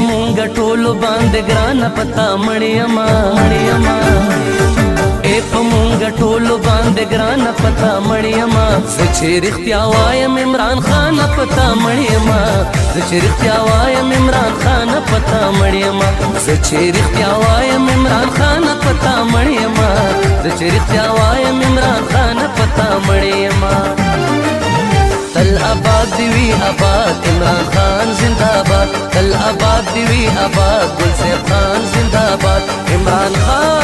مونږ ټولو باندې ګرانه پتا مړیما په مونږ ټولو باندې ګرانه پتا مړیما زه چې رښتیا وایم عمران خان پتا مړیما زه چې رښتیا وایم عمران خان پتا مړیما زه چې رښتیا وایم عمران خان پتا مړیما زه چې رښتیا وایم عمران خان پتا مړیما تل آباد دی وی آباد عمران خان زندہ باد تل آباد دی وی آباد گل سے خان زندہ باد عمران خان